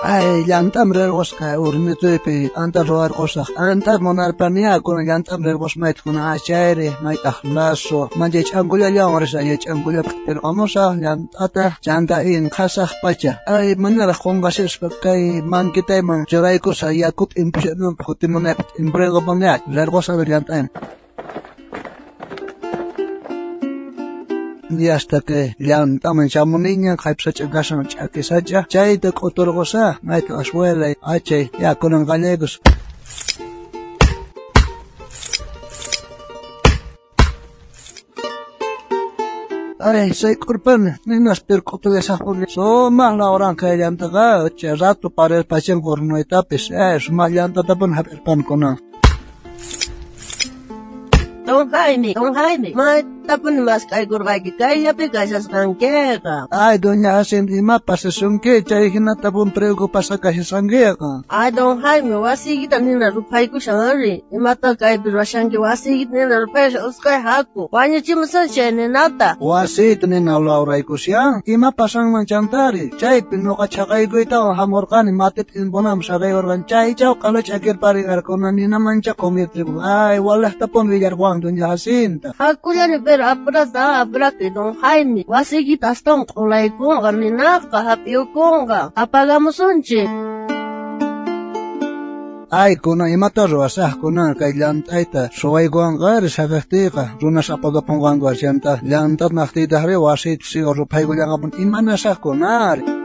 Ay, llantam rergosqa urmitupi anta ruarqosaq anta monarpania kuna llantam rergosmayt kuna achayri maytaq laso manje ch'ankullallawan risqa ch'ankullapi pirqamusaq llantata chanta qasaq pacha ay manara qunqasisqa kay mankitayman churaykusa yakut impushanunpi kutimunaypi impregopaña rergosqa llantayman. Y hasta que llantamos chamuniña, caipsacha gasan chaquisacha, chayta cotorgosa, maito ashuela, ache, ya con gallegos. Ay, soy culpable, ni nos percuto de esa jornada. So, más la hora que llantaga, che, rato para el pasión por no etapes, más llanta tapan haber pan con. Don Jaime, tapun mas kay gurgay kay yapi kasas kangkeka. Ay, doña Hacienda, ma pasa sunke, chay hinatapun preocupas kasi sangkeka. Ay, Don Jaime, wasigit nina rupay ko siyangari. Imata kay birwasyang wasigit nina rupay siya uskay haku. Wanya chimasan siya ninata. Wasit nina lauray ko siya. Ima pasang manchantari. Chay pinukachakay ko ito, hamorkan, matit inbonam sa kay organ. Chay, chow kalach agir paringar ko na nina mancha komitribo. Ay, walah tapon villarwang doña Hacienda. Haku yan pero abra que Don Jaime. Wasigit astong kulay ko nga ninaka, hapyo ko nga. Apagamos unchi. Ay, kuna imatarro asah kuna kay llantayta suway guangar sagaktika runas apagapungan guasyanta llantat naktita hre wasit sigo rupay gulyangapun imanasah kunari.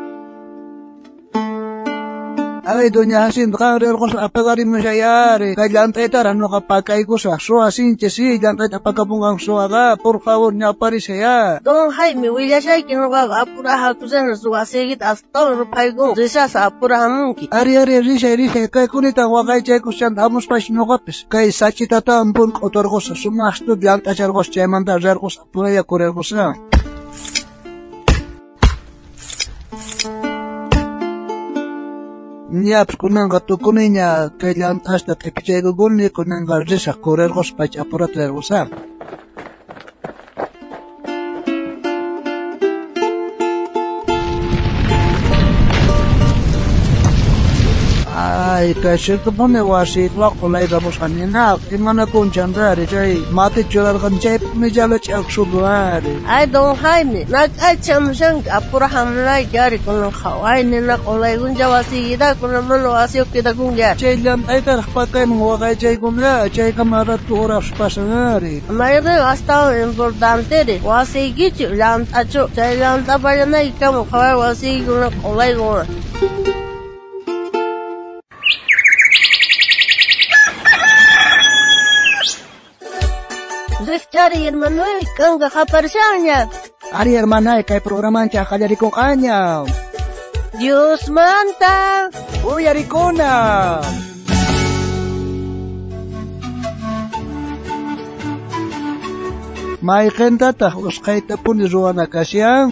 Ay, doña Hacienda, kaya kung apagarin mo siya yari. Kaya llantayta, ano kapagay ko sa suwa sinche si, llantayta pagkapungang suwa ka, por favor, niya pari siya. Don Jaime, wila siya kinuha apuraha ko sa suwa sigit astong rupay ko. Risa sa apuraha mungki. Ari, risa, kaya kunita wakay chay ko siya, damos pa sinukapis. Kaya sachi tata ampun kotor ko sa sumastod, llantachar ko siya, mandazar ko sa apuraya kurer ko siya. Niaps kunanga tukuninya kailan hasta tepichego gulni kunanga risa kurer gos pach apuratler gosa. Ay, kasi ito po wasit wak kulay gamos kanina. Imana kung chandari chay mati chular kan chay pumijalo chak subuari. Ay, Don Jaime, nag-acham siyang apurahan na yari kung kaway nila kulay kung jawasigida kung naman wasiyok kita kung yari. Chay lang ay tarapakay mga wakay chay kumla, chay kamarat turas pasangari. Mayroon hasta importante de wasigit yung lantacho. Chay lantapayan na ikaw kaway wasigit kung kulay kung Cari hermano, kang kakaparsanya. Ari hermana, kay programan siya kalyari kong kanya. Diyos manta. Uy, ari ko na. May kenta ta, uskay tapon ni Juana kasya.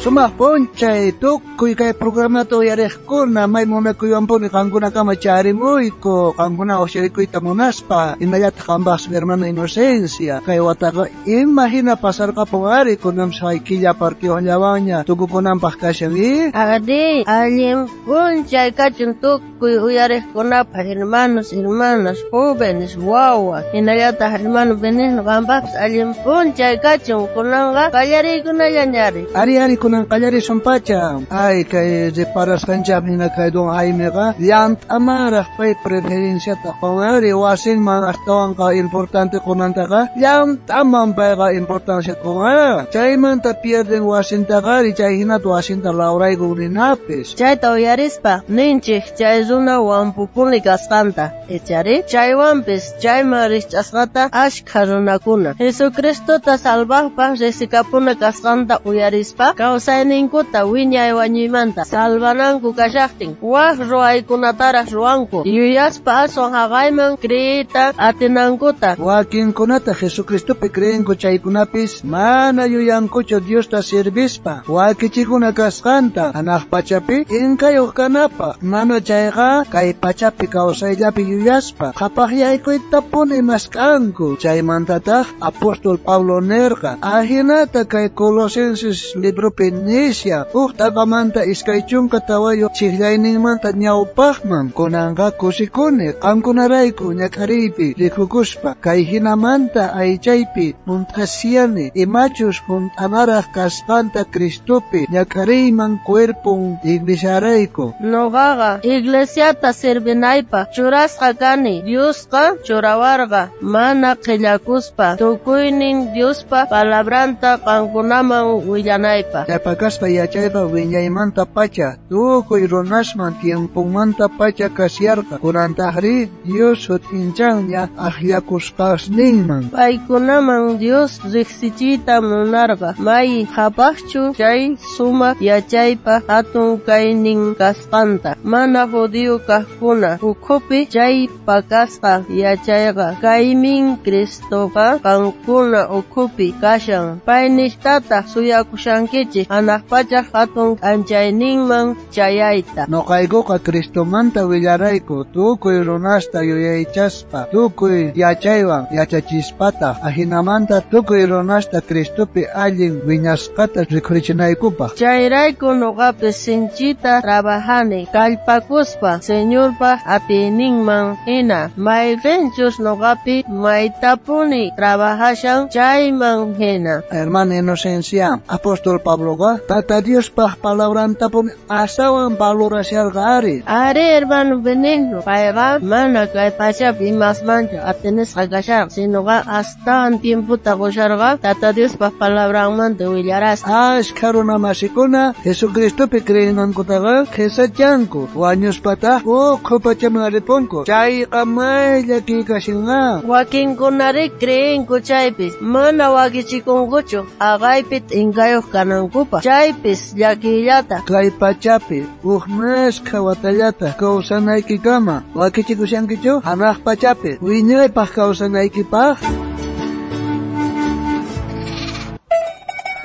Sumapon chay tukoy kay programa to yarek ko na may muna ko yung po ni kangguna ka machari mo ko kangguna o siya ko itamunas pa inayat kambas hermano inosencia kay wata ko imahina pasar ka pungari ko nam sa ikilya parki o nyawanya tugo ko nam pakasyawi agadi alim pun chay kachun tukoy uyarek ko na pa hermanos jóvenes wawa inayat hermano benes kambas alim pun chay kachun ko nga kayari ko na yanyari ari ko ng kalyari sampacha ay kay de paras kanjab hina kay Don Jaime ka yant amarah pay preferensya ta kungari wasin mga astawang ka importante kunanta ka yant amang pay ka importansya kunga chay man ta pierden wasin ta ka chay hinat wasin ta lauray gurin hapis chay tau yaris pa ninchik chay zuna wampupuli kaskanta echari chay wampis chay maris chaskata ashkaruna kuna Jesucristo ta salvah pa resikapuna kaskanta uyaris pa kau kawsayninkuta wiñay wañuymanta salvananku kashaqtin waq ruwaykunataras ruwanku yuyaspa aswan haqayman kriyita atinankuta. Wakinkunata Jesucristopi creenku chaykunapis mana yuyankuchu Diosta servispa wakichikuna kasqanta hanaq pachapi inkayuq kanapa mana chayqa kay pachapi kawsayllapi yuyaspa qhapaqyaykuyta puni maskanku. Chaymantataq apóstol Pablo nerqa ahinata kay Colosenses libropi nisya uqtaqamanta iskay chunka tawayo chiqllayninmanta ñawpaqman kunanqa kusikuni qankunarayku ñakariypi rikukuspa kay hinamanta aychaypi muntasiyani imachus juntanaraq kasqanta Cristopi ñakariyman cuerpun iglesiarayku. Noqaqa iglesiata sirvinaypaq churasqa kani Diosqa churawarqa mana qillakuspa tukuynin Diospa palabranta qankunaman willanaypaq. Yapakaspa yachayqa wiñaymanta pacha tukuy runasman tiempunmanta pacha kasyarqa kunantaqri Dios sutinchaqña aklakusqasninman. Paykunaman Dios riqsichiyta munarqa may hapaqchu chay sumaq yachaypaq hatun kaynin kasqanta. Mana judío kaqkuna ukhupi chay pakasqa yachayqa kaymin Cristoqa qankuna ukhupi kashan. Pay nishtata suyakushankichik hanaq pachaq hatun anchayninman chayayta. Noqaykuqa Cristomanta willarayku tukuy runasta yuyaychaspa tukuy yachaywan yachachispata ahinamanta tukuy runasta Cristopi allin wiñasqata rikurichinaykupa. Chayrayku noqapi sinchita trabajani kallpakuspa Señorpa atiyninman hina mayqinchus noqapi maytapuni trabajashan chayman hina. Hermana Inocencia, apóstol Pabloqa Tata Diospaq palabrantapuni asawan valorasharqa ari. Ari hermano Benigno, payqa mana kay pachapi imasmanchu atinisqa kasharqa sinoqa astawan tiemputa qusharqa Tata Diospaq palabranmanta willarasqa. Ashkha runa masikuna Jesucristopi creyinankutaqa qhisachanku wañuspataq uqhu pachaman aripunku chayqa maylla kikashinqa. Wakinkunari creenku chaypis mana wakichikunkuchu aqaypi inkayuq kanankupa chaypis llakillata kay pachapi uqmasqa watallata kawsanaykikama wakichikushankichu hanaq pachapi wiñaypaq kawsanaykipaq.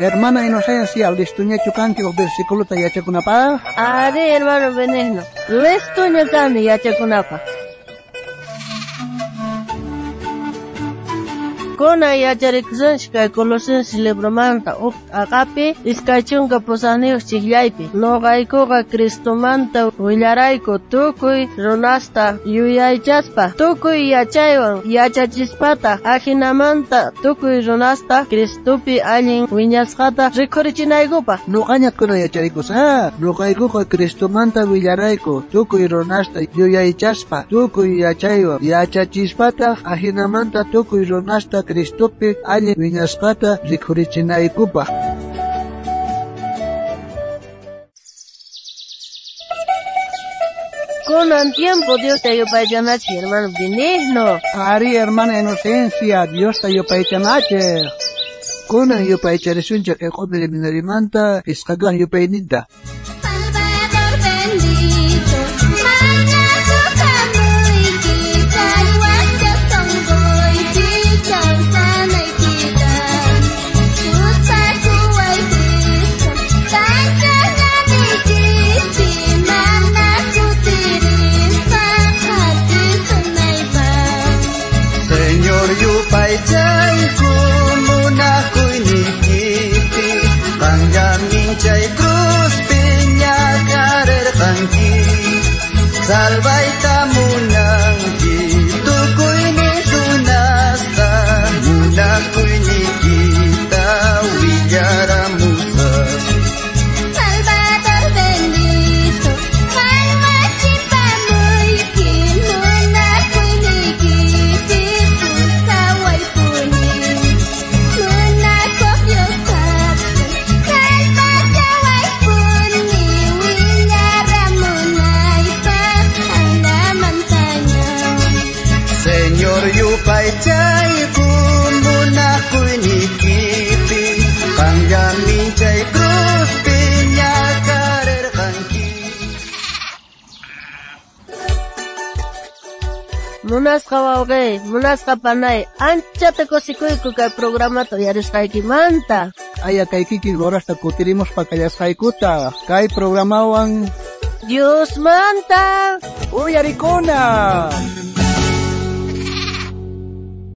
Hermana Inocencia, listuñachu kanki uq versiculota yachakunapaq? Ari hermano Benigno, listuña kani yachakunapaq. Kuna yacharikushanchik Colosenses libromanta aqapi iskaychunka pusaniyuq chiqllaypi noqaykuqa Cristomanta willarayku tukuy runasta yuyaychaspa tukuy yachaywan yachachispata ahinamanta tukuy runasta Cristopi allin wiñasqata rikurichinaykupa. Nuqañatkuna yacharikusa nuqaykuqa Cristomanta willarayku tukuy runasta yuyaychaspa tukuy yachaywan yachachispata ahinamanta tukuy runasta Cristopi allin wiñasqata rikurichinaykupa. Kunan tiempo Dios te yupaychanachi hermano Benigno. Ari hermana Inocencia, Dios te yupaychanachi. Kunan yupaycharisunchak iqubili minarimanta isqagan yupayninta. Paychayku munakuy nikiti panjangin chay cruz piña karerqanki salvayta munanki tukuy ni runasta munakuy nikita willaramusa. Salvador bendito kalmachi pamuyki munakuy nikiti Paychayku munakuy nikiti panjangin chay cruz munasqa wawqi, munasqa panay, anchata kusikuyku kay programato yarisqaykimanta. Aya kay kiki horasta kutirimos pakayasqaykuta. Kay programawan Dios manta. uyarikuna.